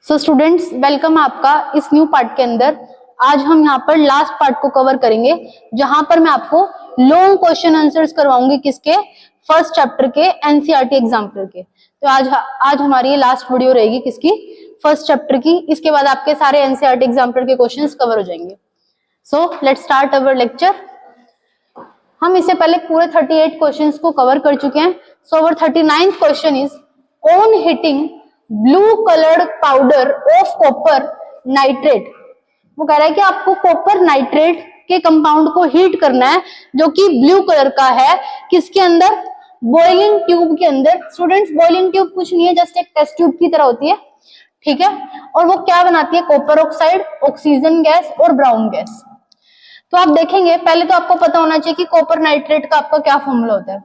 So students, welcome आपका इस new part के अंदर। आज हम यहाँ पर लास्ट पार्ट को कवर करेंगे, जहां पर मैं आपको लॉन्ग क्वेश्चन आंसर्स करवाऊंगी किसके, फर्स्ट चैप्टर के एनसीईआरटी एग्जाम्पल के। तो आज हमारी ये लास्ट वीडियो रहेगी किसकी, फर्स्ट चैप्टर की। इसके बाद आपके सारे एनसीईआरटी एग्जाम्पल के क्वेश्चंस कवर हो जाएंगे। So let's start our lecture. हम इससे पहले पूरे 38 क्वेश्चंस को कवर कर चुके हैं। So our 39th question is on heating blue coloured powder of copper nitrate. वो कह रहा है कि आपको कॉपर नाइट्रेट के कंपाउंड को हीट करना है, जो कि ब्लू कलर का है। किसके अंदर? बॉइलिंग ट्यूब के अंदर। स्टूडेंट्स, बॉइलिंग ट्यूब कुछ नहीं है, जस्ट एक टेस्ट ट्यूब की तरह होती है, ठीक है। और वो क्या बनाती है? कॉपर ऑक्साइड, ऑक्सीजन गैस और ब्राउन गैस। तो आप देखेंगे, पहले तो आपको पता होना चाहिए कि कॉपर नाइट्रेट का आपका क्या फॉर्मूला होता है।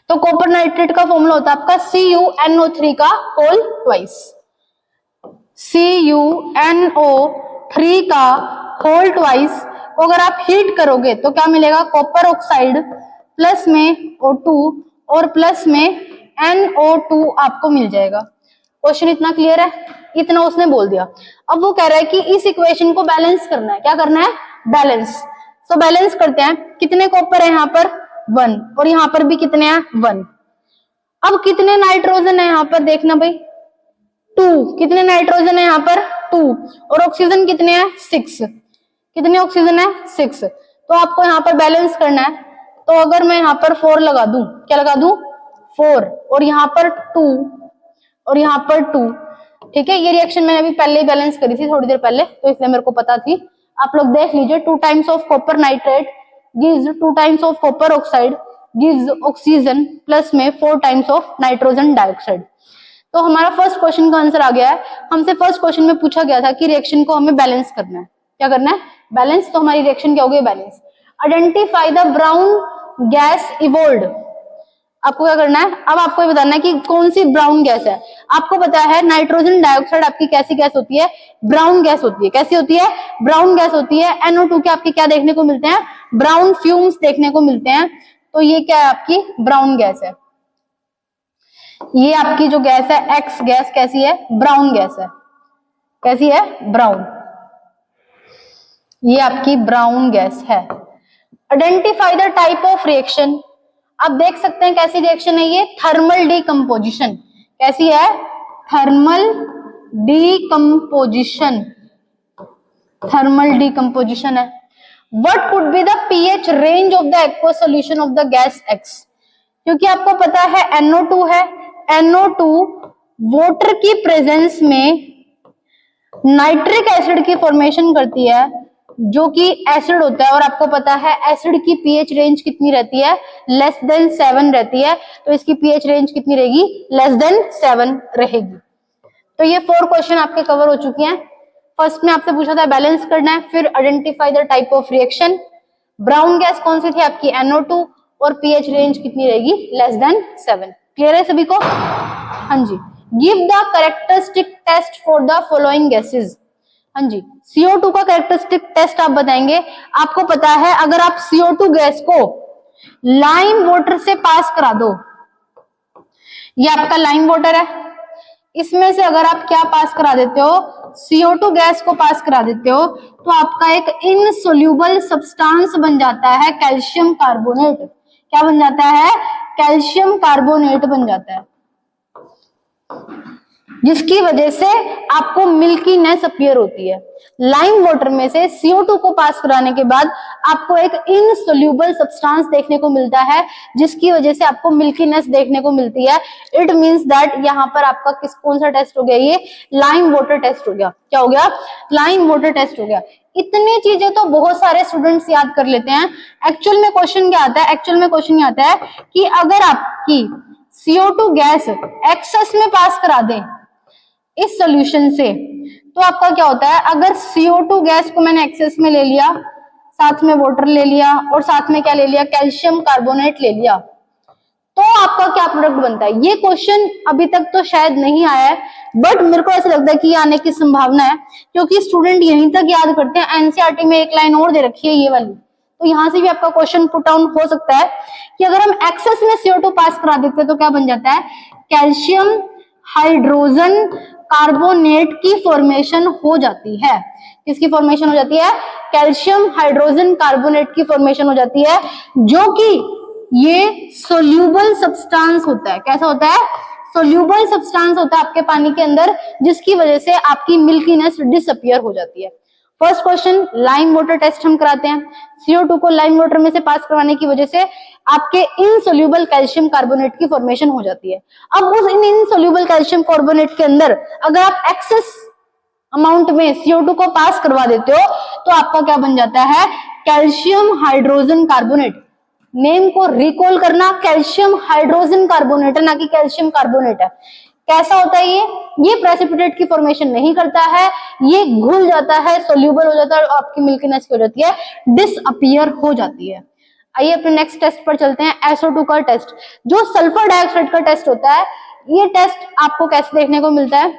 तो कॉपर नाइट्रेट का फॉर्मूला होता है आपका CuNO3 का होल ट्वाइस। CuNO3 का होल ट्वाइस को अगर आप हीट करोगे तो क्या मिलेगा? कॉपर ऑक्साइड प्लस में O2 और प्लस में NO2 आपको मिल जाएगा। क्वेश्चन इतना क्लियर है? इतना उसने बोल दिया। अब वो कह रहा है कि इस इक्वेशन को बैलेंस करना है। क्या करना है? बैलेंस। तो बैलेंस करते हैं। कितने कॉपर है यहाँ पर? 1। और यहाँ पर भी कितने हैं? 1। अब कितने नाइट्रोजन है यहाँ पर? देखना भाई, 2। कितने नाइट्रोजन है यहाँ पर? 2। और ऑक्सीजन कितने हैं? 6। कितने ऑक्सीजन है? 6। तो आपको यहाँ पर बैलेंस करना है। तो अगर मैं यहाँ पर 4 लगा दूं, क्या लगा दूं? 4, और यहाँ पर 2 और यहाँ पर 2, ठीक है। ये रिएक्शन मैंने अभी पहले ही बैलेंस करी थी थोड़ी देर पहले, तो इसलिए मेरे को पता थी। आप लोग देख लीजिए, 2 times of copper nitrate gives 2 times of copper oxide gives oxygen plus में 4 टाइम्स ऑफ नाइट्रोजन डाइऑक्साइड। तो हमारा फर्स्ट क्वेश्चन का आंसर आ गया है। हमसे फर्स्ट क्वेश्चन में पूछा गया था कि रिएक्शन को हमें बैलेंस करना है। क्या करना है? बैलेंस। तो हमारी रिएक्शन क्या हो गई? Balance. Identify the brown gas evolved. आपको क्या करना है? अब आपको ये बताना है कि कौन सी ब्राउन गैस है। आपको पता है नाइट्रोजन डाइऑक्साइड आपकी कैसी गैस होती है? ब्राउन गैस होती है। कैसी होती है? ब्राउन गैस होती है। NO2 के आपके क्या देखने को मिलते हैं? ब्राउन फ्यूम्स देखने को मिलते हैं। तो ये क्या है? आपकी ब्राउन गैस है। ये आपकी जो गैस है एक्स गैस, कैसी है? ब्राउन गैस है। कैसी है? ब्राउन। ये आपकी ब्राउन गैस है। Identify the type of reaction. आप देख सकते हैं कैसी रिएक्शन है ये? Thermal decomposition. कैसी है? Thermal decomposition. थर्मल डीकंपोजिशन है। What could be the pH range of the aqueous solution of the gas X? क्योंकि आपको पता है NO2 है। NO2 वाटर की प्रेजेंस में नाइट्रिक एसिड की फॉर्मेशन करती है, जो कि एसिड होता है। और आपको पता है एसिड की पीएच रेंज कितनी रहती है? लेस देन 7 रहती है। तो इसकी पीएच रेंज कितनी रहेगी? लेस देन 7 रहेगी। तो ये 4 क्वेश्चन आपके कवर हो चुके हैं। फर्स्ट में आपसे पूछा था बैलेंस करना है, फिर identify the type of reaction, brown gas कौन सी थी आपकी? NO2, और पीएच रेंज कितनी रहेगी? Less than 7। क्लियर है सभी को? हाँ जी। Give the characteristic test for the following gases. हाँ जी, CO2 का कैरेक्टरिस्टिक टेस्ट आप बताएंगे। आपको पता है अगर आप CO2 गैस को लाइम वाटर से पास करा दो, ये आपका लाइम वाटर है, इसमें से अगर आप क्या पास करा देते हो? CO2 गैस को पास करा देते हो, तो आपका एक इनसोल्यूबल सब्सटेंस बन जाता है, कैल्शियम कार्बोनेट। क्या बन जाता है? कैल्शियम कार्बोनेट बन जाता है, जिसकी वजह से आपको मिल्कीनेस अपीयर होती है। लाइम वाटर में से CO2 को पास कराने के बाद आपको एक इनसोल्यूबल सब्सटेंस देखने को मिलता है, जिसकी वजह से आपको मिल्कीनेस देखने को मिलती है। इट मींस दैट यहाँ पर आपका कौन सा टेस्ट हो गया? ये लाइम वाटर टेस्ट हो गया। क्या हो गया? लाइम वाटर टेस्ट हो गया। इतनी चीजें तो बहुत सारे स्टूडेंट्स याद कर लेते हैं। एक्चुअल में क्वेश्चन क्या आता है? एक्चुअल में क्वेश्चन ये आता है कि अगर आपकी CO2 गैस एक्सेस में पास करा दे इस सॉल्यूशन से, तो आपका क्या होता है? अगर CO2 गैस को मैंने एक्सेस में ले लिया, साथ में वाटर ले लिया, और साथ में क्या ले लिया? कैल्शियम कार्बोनेट ले लिया, तो आपका क्या प्रोडक्ट बनता है? ये क्वेश्चन अभी तक तो शायद नहीं आया है, बट मेरे को ऐसा लगता है कि आने की संभावना है, क्योंकि स्टूडेंट यहीं तक याद करते हैं। एनसीईआरटी में एक लाइन और दे रखी है ये वाली, तो यहां से भी आपका क्वेश्चन पुट डाउन हो सकता है कि अगर हम एक्सेस में CO2 पास करा देते हैं तो क्या बन जाता है? कैल्शियम हाइड्रोजन कार्बोनेट की फॉर्मेशन हो जाती है। किसकी फॉर्मेशन हो जाती है? कैल्शियम हाइड्रोजन कार्बोनेट की फॉर्मेशन हो जाती है, जो कि ये सोल्यूबल सब्सटेंस होता है। कैसा होता है? सोल्यूबल सब्सटेंस होता है आपके पानी के अंदर, जिसकी वजह से आपकी मिल्कीनेस डिसअपियर हो जाती है। First question, lime water test हम कराते हैं। CO2 को लाइम वाटर में से पास करवाने की वजह से आपके इनसोल्यूबल कैल्शियम कार्बोनेट की फॉर्मेशन हो जाती है। अब उस इनसोल्यूबल कैल्शियम कार्बोनेट के अंदर अगर आप एक्सेस अमाउंट में CO2 को पास करवा देते हो तो आपका क्या बन जाता है? Calcium hydrogen carbonate. नेम को रिकॉल करना, कैल्शियम हाइड्रोजन कार्बोनेट है, ना कि कैल्शियम कार्बोनेट है। कैसा होता है ये प्रेसिपिटेट की फॉर्मेशन नहीं करता है, ये घुल जाता है, सोल्यूबल हो जाता है और आपकी मिल्कीनेस हो जाती है, डिसअपियर हो जाती है। आइए अपने नेक्स्ट टेस्ट पर चलते हैं, SO2 का टेस्ट। जो सल्फर डाइऑक्साइड का टेस्ट होता है, ये टेस्ट आपको कैसे देखने को मिलता है?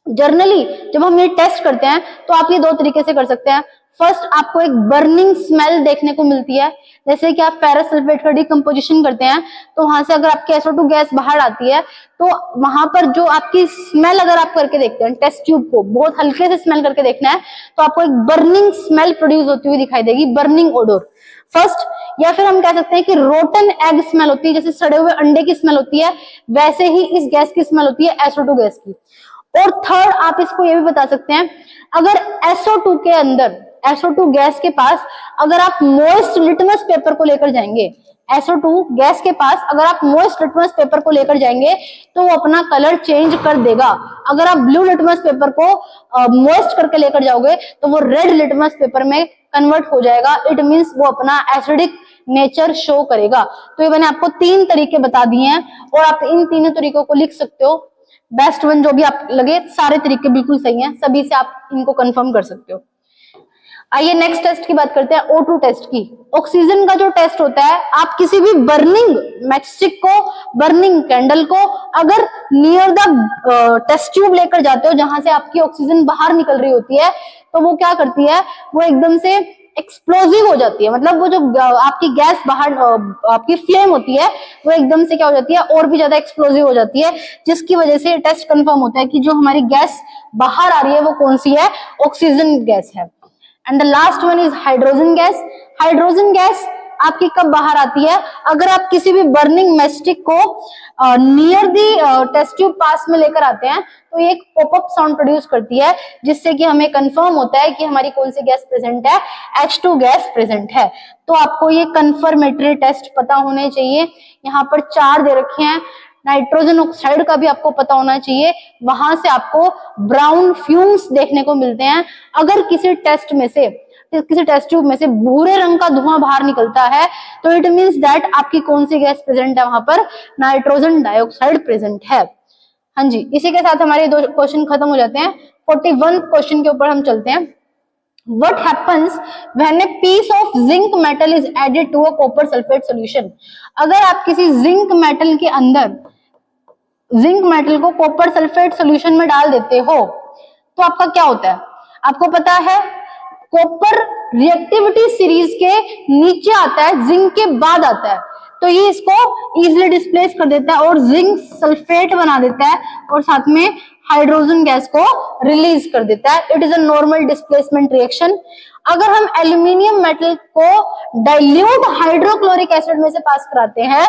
जर्नली जब हम ये टेस्ट करते हैं तो आप ये दो तरीके से कर सकते हैं। फर्स्ट, आपको एक बर्निंग स्मेल देखने को मिलती है, जैसे कि आप फेरस सल्फेट का डिकम्पोजिशन करते हैं तो वहां से अगर आपकी SO2 गैस बाहर आती है तो वहां पर जो आपकी स्मेल अगर आप करके देखते हैं, टेस्ट ट्यूब को बहुत हल्के से स्मेल करके देखना है तो आपको एक बर्निंग स्मेल प्रोड्यूस होती हुई दिखाई देगी, बर्निंग ओडोर फर्स्ट। या फिर हम कह सकते हैं कि रोटन एग स्मेल होती है, जैसे सड़े हुए अंडे की स्मेल होती है, वैसे ही इस गैस की स्मेल होती है, SO2 गैस की। और थर्ड, आप इसको ये भी बता सकते हैं, अगर SO2 के अंदर, SO2 गैस के पास अगर आप मॉइस्ट लिटमस पेपर को लेकर जाएंगे, SO2 गैस के पास अगर आप मॉइस्ट लिटमस पेपर को लेकर जाएंगे तो वो अपना कलर चेंज कर देगा। अगर आप ब्लू लिटमस पेपर को मॉइस्ट करके लेकर जाओगे तो वो रेड लिटमस पेपर में कन्वर्ट हो जाएगा। इट मींस वो अपना एसिडिक नेचर शो करेगा। तो ये मैंने आपको 3 तरीके बता दिए हैं और आप इन तीनों तरीकों को लिख सकते हो। बेस्ट वन जो भी आप लगे, सारे तरीके बिल्कुल सही हैं, सभी से आप इनको कंफर्म कर सकते हो। आइए नेक्स्ट टेस्ट की बात करते हैं, O2 टेस्ट की। ऑक्सीजन का जो टेस्ट होता है, आप किसी भी बर्निंग मैचस्टिक को, बर्निंग कैंडल को अगर नियर द टेस्ट ट्यूब लेकर जाते हो जहां से आपकी ऑक्सीजन बाहर निकल रही होती है तो वो क्या करती है? वो एकदम से एक्सप्लोजिव हो जाती है। मतलब वो जो आपकी गैस बाहर, आपकी फ्लेम होती है, वो एकदम से क्या हो जाती है? और भी ज्यादा एक्सप्लोजिव हो जाती है, जिसकी वजह से टेस्ट कंफर्म होता है कि जो हमारी गैस बाहर आ रही है वो कौन सी है? ऑक्सीजन गैस है। And the last one is hydrogen gas. Hydrogen gas आपकी कब बाहर आती है? अगर आप किसी भी बर्निंग मैस्टिक को नियर दी टेस्ट ट्यूब पास में लेकर आते हैं तो ये एक पॉपअप साउंड प्रोड्यूस करती है, जिससे कि हमें कंफर्म होता है कि हमारी कौन सी गैस प्रेजेंट है? H2 गैस प्रेजेंट है। तो आपको ये कंफर्मेटरी टेस्ट पता होने चाहिए। यहाँ पर 4 दे रखे हैं। नाइट्रोजन ऑक्साइड का भी आपको पता होना चाहिए, वहां से आपको ब्राउन फ्यूम्स देखने को मिलते हैं। अगर किसी टेस्ट में से, किसी टेस्ट ट्यूब में से भूरे रंग का धुआं बाहर निकलता है तो इट मींस दैट आपकी कौन सी गैस प्रेजेंट है? वहां पर नाइट्रोजन डाइऑक्साइड प्रेजेंट है। हाँ जी, इसी के साथ हमारे 2 क्वेश्चन खत्म हो जाते हैं। 41 क्वेश्चन के ऊपर हम चलते हैं। What happens when a piece of zinc metal is added to a copper sulfate solution? अगर आप किसी जिंक मेटल के अंदर, जिंक मेटल को कॉपर सल्फेट सोल्यूशन में डाल देते हो तो आपका क्या होता है? आपको पता है कॉपर रिएक्टिविटी सीरीज के नीचे आता है, जिंक के बाद आता है, तो ये इसको इजीली डिस्प्लेस कर देता है और जिंक सल्फेट बना देता है और साथ में हाइड्रोजन गैस को रिलीज कर देता है। It is a normal displacement reaction. अगर हम एल्यूमिनियम मेटल को डाइल्यूट हाइड्रोक्लोरिक एसिड में से पास कराते हैं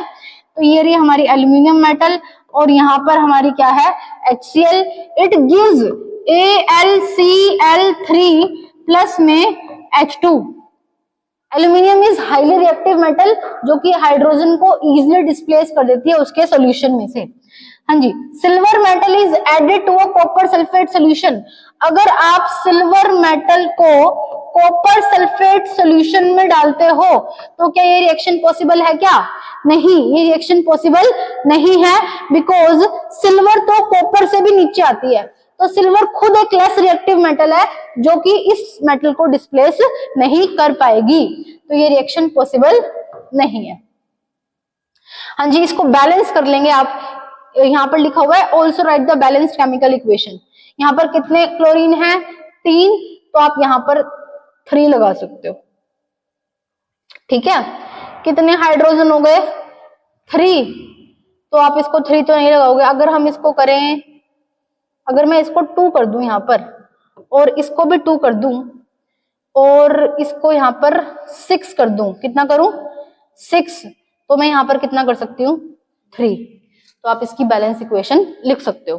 तो ये रही हमारी एल्यूमिनियम मेटल और यहाँ पर हमारी क्या है? HCl। It gives AlCl3 plus में H2। Aluminium is highly reactive metal जो कि हाइड्रोजन को इजीली डिस्प्लेस कर देती है उसके सॉल्यूशन में से। हाँ जी, silver metal is added to a copper sulphate solution. अगर आप सिल्वर मेटल को कॉपर सल्फेट सॉल्यूशन में डालते हो तो क्या ये रिएक्शन पॉसिबल है? क्या नहीं, ये रिएक्शन पॉसिबल नहीं है, बिकॉज सिल्वर तो कॉपर से भी नीचे आती है। तो सिल्वर खुद एक लेस रिएक्टिव मेटल है जो कि इस मेटल को डिस्प्लेस नहीं कर पाएगी, तो ये रिएक्शन पॉसिबल नहीं है। हाँ जी, इसको बैलेंस कर लेंगे आप। यहाँ पर लिखा हुआ है also right the balanced chemical equation. यहाँ पर कितने क्लोरीन है? 3, तो आप यहाँ पर 3 लगा सकते हो। ठीक है, कितने हाइड्रोजन हो गए? 3, तो आप इसको 3 तो नहीं लगाओगे। अगर हम इसको करें अगर मैं इसको 2 कर दूं यहाँ पर और इसको भी 2 कर दूं और इसको यहाँ पर 6 कर दूं, कितना करूं 6, तो मैं यहाँ पर कितना कर सकती हूँ 3। तो आप इसकी बैलेंस इक्वेशन लिख सकते हो।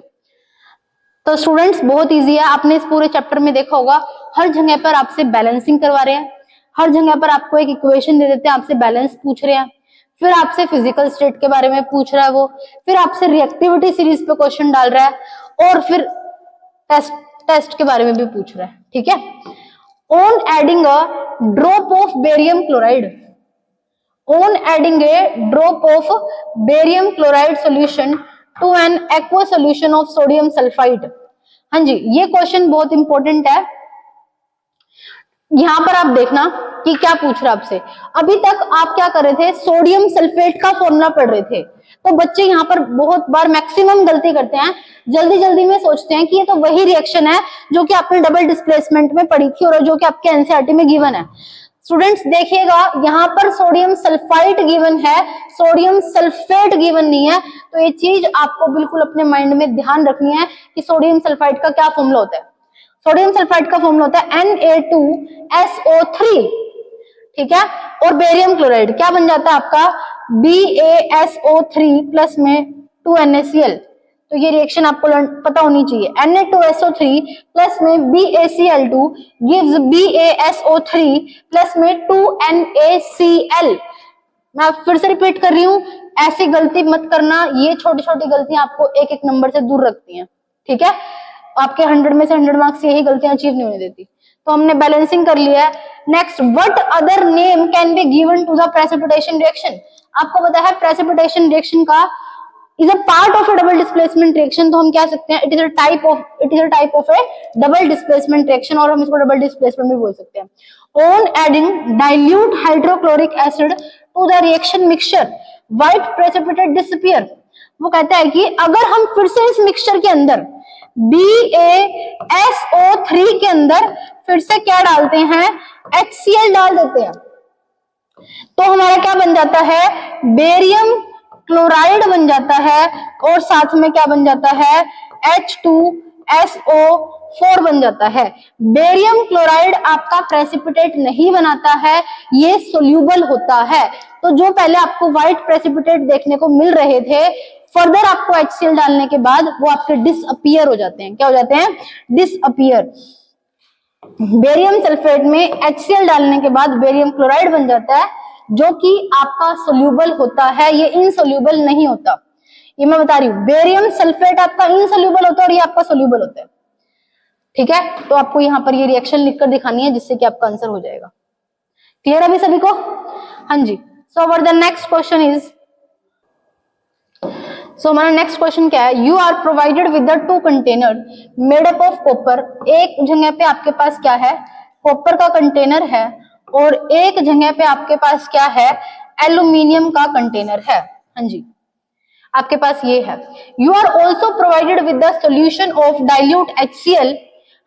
तो स्टूडेंट्स बहुत इजी है, आपने इस पूरे चैप्टर में देखा होगा हर जगह पर आपसे बैलेंसिंग करवा रहे हैं, हर जगह पर आपको एक इक्वेशन दे देते हैं, आपसे बैलेंस पूछ रहे हैं, फिर आपसे फिजिकल स्टेट के बारे में पूछ रहा है वो, फिर आपसे रिएक्टिविटी सीरीज पे क्वेश्चन डाल रहा है और फिर टेस्ट के बारे में भी पूछ रहा है। ठीक है, on adding a drop of barium chloride, on adding a drop of barium chloride solution to an aqueous solution of sodium sulfite। हाँ जी, ये क्वेश्चन बहुत इंपॉर्टेंट है। यहां पर आप देखना कि क्या पूछ रहा है आपसे। अभी तक आप क्या कर रहे थे, सोडियम सल्फेट का फॉर्मूला पढ़ रहे थे। तो बच्चे यहाँ पर बहुत बार मैक्सिमम गलती करते हैं, जल्दी जल्दी में सोचते हैं कि ये तो वही रिएक्शन है जो कि आपने डबल डिस्प्लेसमेंट में पढ़ी थी और जो कि आपके एनसीईआरटी में गिवन है। स्टूडेंट्स देखिएगा, यहाँ पर सोडियम सल्फाइड गिवन है, सोडियम सल्फेट गिवन नहीं है। तो ये चीज आपको बिल्कुल अपने माइंड में ध्यान रखनी है कि सोडियम सल्फाइड का क्या फॉर्मूला होता है। सोडियम सल्फाइड का फॉर्मूला होता है Na2SO3। ठीक है, और बेरियम क्लोराइड क्या बन जाता है आपका BaSO3 प्लस में 2NaCl। तो ये रिएक्शन आपको पता होनी चाहिए। Na2SO3 प्लस में BaCl2 गिव्स BaSO3 प्लस में 2NaCl। मैं फिर से रिपीट कर रही हूं, ऐसी गलती मत करना, ये छोटी छोटी गलतियां आपको एक एक नंबर से दूर रखती हैं। ठीक है, आपके 100 में से 100 मार्क्स यही गलतियां अचीव नहीं होने देती। तो हमने बैलेंसिंग कर लिया है। Next, what other name can be given to the precipitation reaction. आपको पता है प्रेसिपिटेशन रिएक्शन का is a part of a double displacement reaction, तो हम क्या सकते हैं, it is a type of a double displacement reaction, और हम इसको double displacement भी बोल सकते हैं। On adding dilute hydrochloric acid to the reaction mixture, white precipitate disappear। वो कहता है कि अगर हम फिर से इस मिक्सचर के अंदर BaSO3 के अंदर फिर से क्या डालते हैं, HCl डाल देते हैं, तो हमारा क्या बन जाता है, बेरियम क्लोराइड बन जाता है और साथ में क्या बन जाता है, H2SO4 बन जाता है। बेरियम क्लोराइड आपका प्रेसिपिटेट नहीं बनाता है, ये सोल्यूबल होता है। तो जो पहले आपको व्हाइट प्रेसिपिटेट देखने को मिल रहे थे, फर्दर आपको HCl डालने के बाद वो आपके डिसअपियर हो जाते हैं। क्या हो जाते हैं, डिसअपियर। बेरियम सल्फेट में HCl डालने के बाद बेरियम क्लोराइड बन जाता है, जो कि आपका सोल्यूबल होता है, ये इनसोल्यूबल नहीं होता। ये मैं बता रही हूँ, बेरियम सल्फेट आपका इनसोल्यूबल होता है और ये आपका सोल्यूबल होता है। ठीक है, तो आपको यहाँ पर ये रिएक्शन लिखकर दिखानी है जिससे कि आपका आंसर हो जाएगा। क्लियर है अभी सभी को? हाँ जी। So our the next question is, so हमारा नेक्स्ट क्वेश्चन क्या है, you are provided with the 2 container made up of copper. एक जगह पे आपके पास क्या है, कॉपर का कंटेनर है और एक जगह पे आपके पास क्या है, एल्यूमिनियम का कंटेनर है। हाँ जी, आपके पास ये है। You are also provided with the solution of dilute HCl।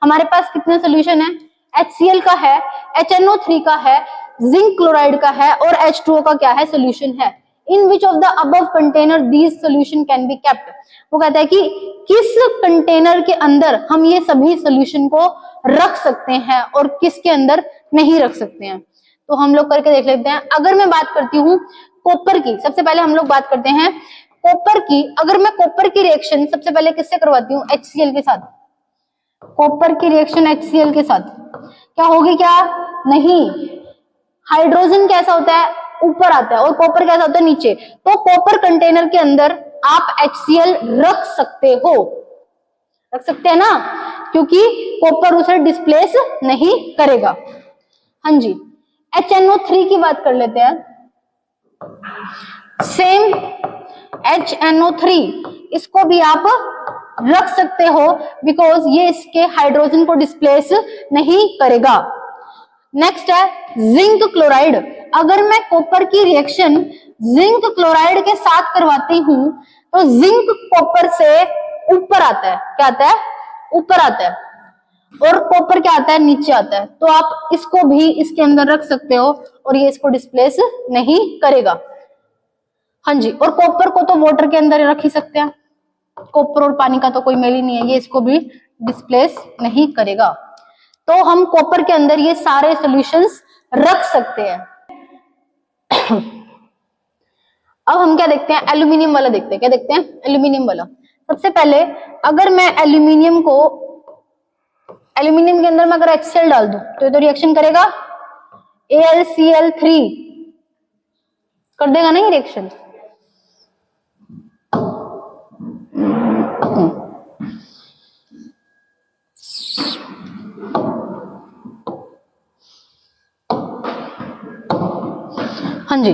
हमारे पास कितने सोल्यूशन है, HCl का है, HNO3 का है, जिंक क्लोराइड का है और H2O का क्या है, सोल्यूशन है। In which of the above container these solution can be kept. वो कहता है कि किस कंटेनर के अंदर हम ये सभी सोल्यूशन को रख सकते हैं और किसके अंदर नहीं रख सकते हैं। तो हम लोग करके देख लेते हैं। अगर मैं बात करती हूँ कॉपर की, सबसे पहले हम लोग बात करते हैं कॉपर की। अगर मैं कॉपर की रिएक्शन सबसे पहले किससे करवाती हूँ, HCl के साथ। कॉपर की रिएक्शन HCl के साथ क्या होगी, क्या नहीं, हाइड्रोजन कैसा होता है, ऊपर आता है और कॉपर कैसा होता है, नीचे। तो कॉपर कंटेनर के अंदर आप HCl रख सकते हो, रख सकते हैं ना, क्योंकि कॉपर उसे डिस्प्लेस नहीं करेगा। हाँ जी, HNO3 की बात कर लेते हैं। सेम HNO3, इसको भी आप रख सकते हो बिकॉज ये इसके हाइड्रोजन को डिस्प्लेस नहीं करेगा। नेक्स्ट है जिंक क्लोराइड। अगर मैं कॉपर की रिएक्शन जिंक क्लोराइड के साथ करवाती हूं तो जिंक कॉपर से ऊपर आता है, क्या आता है, ऊपर आता है, और कॉपर क्या आता है, नीचे आता है। तो आप इसको भी इसके अंदर रख सकते हो और ये इसको डिस्प्लेस नहीं करेगा। हाँ जी, और कॉपर को तो वाटर के अंदर रख ही सकते हैं। कॉपर और पानी का तो कोई मेल ही नहीं है, ये इसको भी डिस्प्लेस नहीं करेगा। तो हम कॉपर के अंदर ये सारे सॉल्यूशंस रख सकते हैं। अब हम क्या देखते हैं, एल्यूमिनियम वाला देखते हैं। क्या देखते हैं, एल्यूमिनियम वाला। सबसे पहले अगर मैं एल्यूमिनियम के अंदर मैं अगर HCl डाल दूं तो ये तो रिएक्शन करेगा, AlCl3 कर देगा ना ये रिएक्शन। हाँ जी,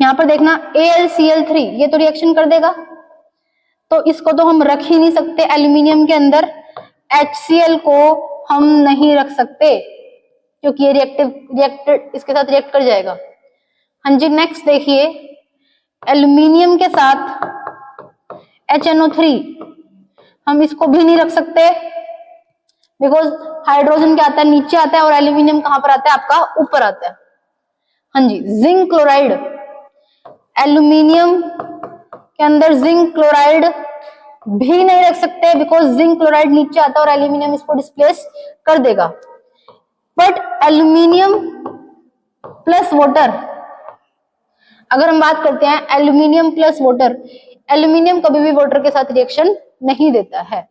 यहां पर देखना AlCl3 ये तो रिएक्शन कर देगा, तो इसको तो हम रख ही नहीं सकते एल्यूमिनियम के अंदर। HCl को हम नहीं रख सकते क्योंकि ये रिएक्टर इसके साथ रिएक्ट कर जाएगा। हाँ जी, नेक्स्ट देखिए, एल्यूमिनियम के साथ HNO3 हम इसको भी नहीं रख सकते बिकॉज हाइड्रोजन क्या आता है, नीचे आता है, और एल्यूमिनियम कहां पर आता है, आपका ऊपर आता है। हाँ जी, जिंक क्लोराइड, एल्यूमिनियम के अंदर जिंक क्लोराइड भी नहीं रख सकते बिकॉज जिंक क्लोराइड नीचे आता है और एल्यूमिनियम इसको डिस्प्लेस कर देगा। बट एल्यूमिनियम प्लस वाटर, अगर हम बात करते हैं एल्यूमिनियम प्लस वाटर, एल्यूमिनियम कभी भी वाटर के साथ रिएक्शन नहीं देता है।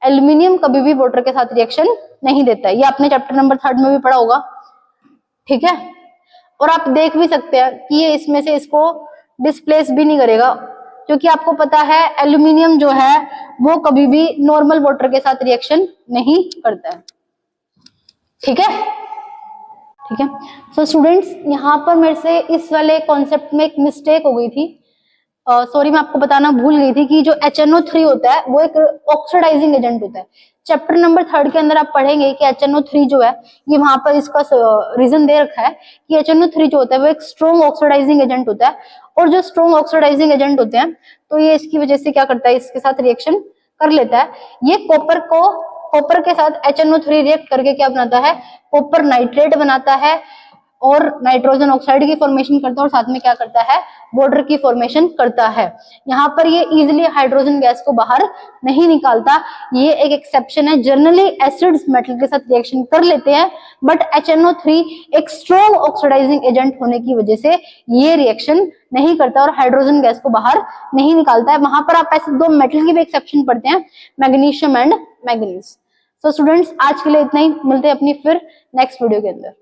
एल्यूमिनियम कभी भी वाटर के साथ रिएक्शन नहीं देता है, ये आपने चैप्टर नंबर 3 में भी पढ़ा होगा। ठीक है, और आप देख भी सकते हैं कि ये इसमें से इसको डिस्प्लेस भी नहीं करेगा क्योंकि आपको पता है एल्यूमिनियम जो है वो कभी भी नॉर्मल वाटर के साथ रिएक्शन नहीं करता है। ठीक है, ठीक है। सो स्टूडेंट्स, यहाँ पर मेरे से इस वाले कॉन्सेप्ट में एक मिस्टेक हो गई थी। सॉरी, मैं आपको बताना भूल गई थी कि जो HNO3 होता है वो एक ऑक्सीडाइजिंग एजेंट होता है। चैप्टर नंबर 3 के अंदर आप पढ़ेंगे कि HNO3 जो है, ये वहां पर इसका रीजन दे रखा है कि HNO3 जो होता है वो एक स्ट्रॉन्ग ऑक्सीडाइजिंग एजेंट होता है, और जो स्ट्रॉन्ग ऑक्सीडाइजिंग एजेंट होते हैं तो ये इसकी वजह से क्या करता है, इसके साथ रिएक्शन कर लेता है। ये कॉपर के साथ HNO3 रिएक्ट करके क्या बनाता है, कॉपर नाइट्रेट बनाता है और नाइट्रोजन ऑक्साइड की फॉर्मेशन करता है, और साथ में क्या करता है, वाटर की फॉर्मेशन करता है। यहाँ पर ये इजीली हाइड्रोजन गैस को बाहर नहीं निकालता, ये एक एक्सेप्शन है। जनरली एसिड्स मेटल के साथ रिएक्शन कर लेते हैं, बट HNO3 एक स्ट्रॉन्ग ऑक्सीडाइजिंग एजेंट होने की वजह से ये रिएक्शन नहीं करता और हाइड्रोजन गैस को बाहर नहीं निकालता है। वहां पर आप ऐसे 2 मेटल की भी एक्सेप्शन पढ़ते हैं, magnesium and manganese. So students, आज के लिए इतना ही, मिलते हैं अपनी फिर नेक्स्ट वीडियो के अंदर।